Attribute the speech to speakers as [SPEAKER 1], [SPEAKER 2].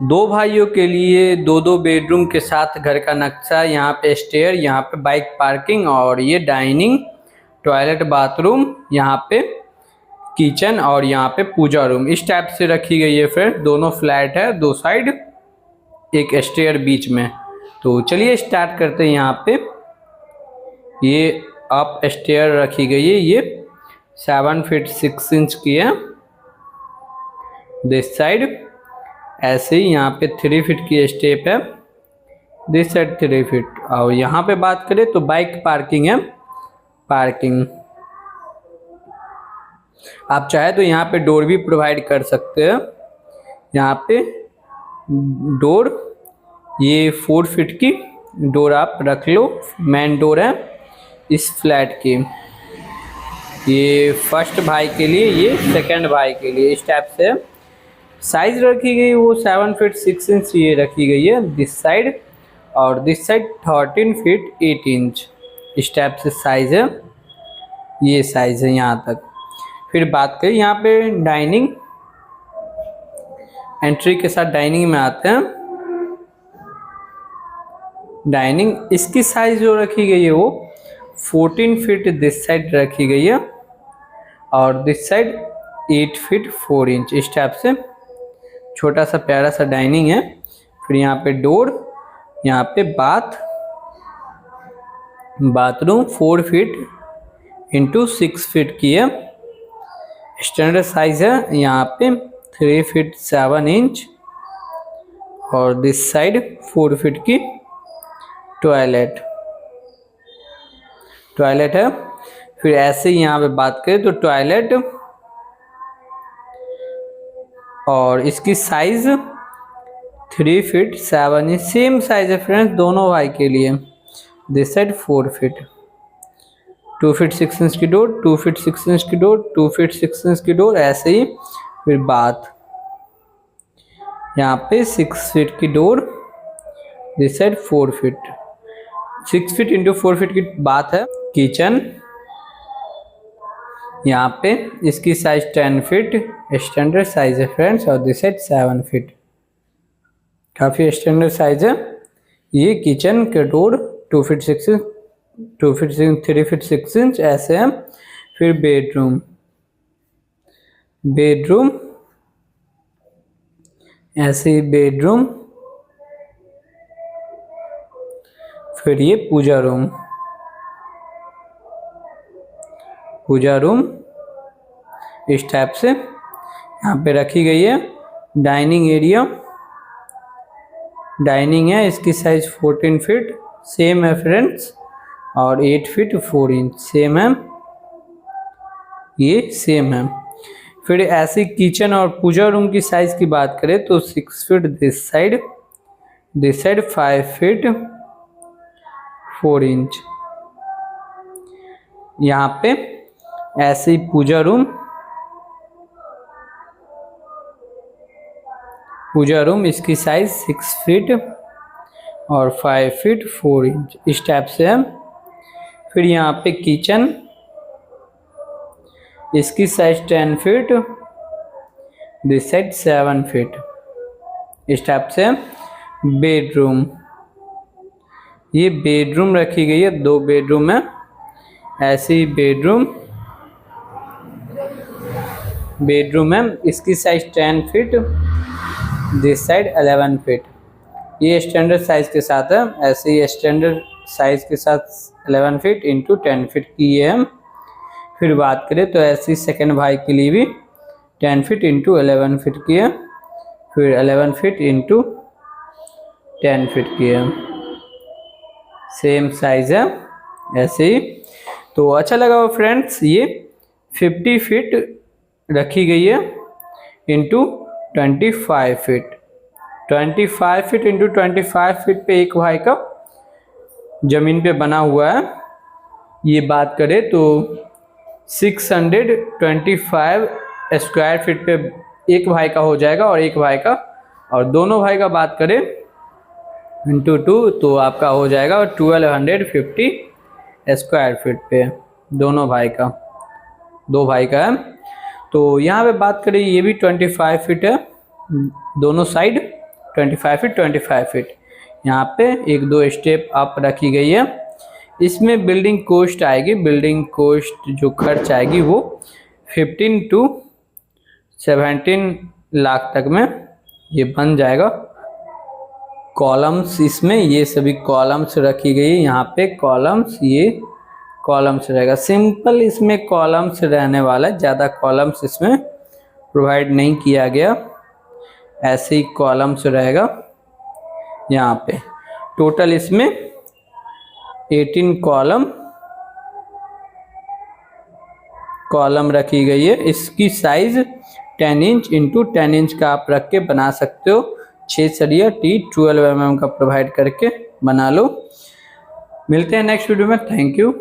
[SPEAKER 1] दो भाइयों के लिए दो दो बेडरूम के साथ घर का नक्शा। यहाँ पे स्टेयर, यहाँ पे बाइक पार्किंग और ये डाइनिंग, टॉयलेट, बाथरूम, यहाँ पे किचन और यहाँ पे पूजा रूम इस टाइप से रखी गई है फ्रेंड। दोनों फ्लैट है, दो साइड, एक स्टेयर बीच में। तो चलिए स्टार्ट करते हैं। यहाँ पे ये अप स्टेयर रखी गई है, ये 7 फीट 6 इंच की है। दिस साइड ऐसे ही यहाँ पे 3 फीट की स्टेप है, दिस साइड 3 फीट। और यहाँ पे बात करें तो बाइक पार्किंग है, पार्किंग। आप चाहे तो यहाँ पे डोर भी प्रोवाइड कर सकते हैं। यहाँ पे डोर, ये 4 फीट की डोर आप रख लो, मेन डोर है इस फ्लैट की। ये फर्स्ट भाई के लिए, ये सेकंड भाई के लिए, इस टाइप से साइज रखी गई वो 7 फीट 6 इंच ये रखी गई है दिस साइड। और दिस साइड 13 फीट 8 इंच इस टाइप से साइज है, ये साइज है यहाँ तक। फिर बात करें यहाँ पे डाइनिंग, एंट्री के साथ डाइनिंग में आते हैं। डाइनिंग, इसकी साइज जो रखी गई है वो 14 फीट दिस साइड रखी गई है और दिस साइड 8 फीट 4 इंच इस टाइप से छोटा सा प्यारा सा डाइनिंग है। फिर यहाँ पे डोर, यहाँ पे बाथरूम 4 फीट इंटू 6 फीट की है। स्टैंडर्ड साइज है यहाँ पे 3 फीट 7 इंच और दिस साइड 4 फीट की टॉयलेट है। फिर ऐसे ही यहाँ पे बात करें तो टॉयलेट और इसकी size 3 feet 7 inch, same size है फ्रेंड्स दोनों भाई के लिए। This side 4 feet, 2 feet 6 inch की डोर, 2 फीट 6 इंच की डोर, 2 फीट 6 इंच की डोर, ऐसे ही। फिर बात, यहाँ पे 6 फीट की door, this side 4 feet, 6 feet into 4 feet की बात है। किचन, यहाँ पे इसकी साइज 10 फीट स्टैंडर्ड साइज है फ्रेंड्स और दिस साइड 7 फीट, काफ़ी स्टैंडर्ड साइज है। ये किचन के door 2 feet 6 inch, 2 feet 3 feet 6 inch ऐसे हैं। फिर बेडरूम ऐसे ही बेडरूम। फिर ये पूजा रूम इस टाइप से यहाँ पे रखी गई है। डाइनिंग एरिया, डाइनिंग है, इसकी साइज 14 फीट सेम है फ्रेंड्स और 8 फीट 4 इंच सेम है, ये सेम है। फिर ऐसी किचन और पूजा रूम की साइज की बात करें तो 6 feet this side 5 feet 4 inch. यहाँ पे ऐसे ही पूजा रूम इसकी साइज 6 फीट और 5 फीट 4 इंच इस टाइप से है। फिर यहाँ पे किचन, इसकी size 10 feet, this side 7 feet इस टाइप से। बेडरूम, ये बेडरूम रखी गई है, 2 बेडरूम है, ऐसी बेडरूम है, इसकी size 10 feet, this side 11 feet, ये स्टैंडर्ड साइज के साथ है। ऐसे ही स्टैंडर्ड साइज के साथ 11 फीट इंटू 10 फीट की ये है। फिर बात करें तो ऐसी सेकंड भाई के लिए भी 10 फीट इंटू 11 फीट की है, फिर 11 फीट इंटू 10 फीट की है, सेम साइज है ऐसे ही। तो अच्छा लगा वो फ्रेंड्स, ये 50 फीट रखी गई है into 25 feet, 25 feet into 25 feet पे एक भाई का ज़मीन पे बना हुआ है। ये बात करें तो 625 स्क्वायर फीट पे एक भाई का हो जाएगा और एक भाई का, और दोनों भाई का बात करें इंटू 2 तो आपका हो जाएगा 1250 स्क्वायर फीट पे दोनों भाई का, 2 भाई का है। तो यहाँ पे बात करें ये भी 25 फीट है दोनों साइड, 25 फीट 25 फीट। यहाँ पे 1-2 स्टेप अप रखी गई है। इसमें बिल्डिंग कॉस्ट आएगी, बिल्डिंग कॉस्ट जो खर्च आएगी वो 15 to 17 लाख तक में ये बन जाएगा। कॉलम्स इसमें ये सभी कॉलम्स रखी गई है, यहाँ पे कॉलम्स, ये कॉलम्स रहेगा। सिंपल इसमें कॉलम्स रहने वाला है, ज़्यादा कॉलम्स इसमें प्रोवाइड नहीं किया गया, ऐसे ही कॉलम्स रहेगा। यहाँ पे टोटल इसमें 18 कॉलम रखी गई है। इसकी साइज 10 इंच इंटू 10 इंच का आप रख के बना सकते हो। 6 सरिया टी 12 mm का प्रोवाइड करके बना लो। मिलते हैं नेक्स्ट वीडियो में। Thank you.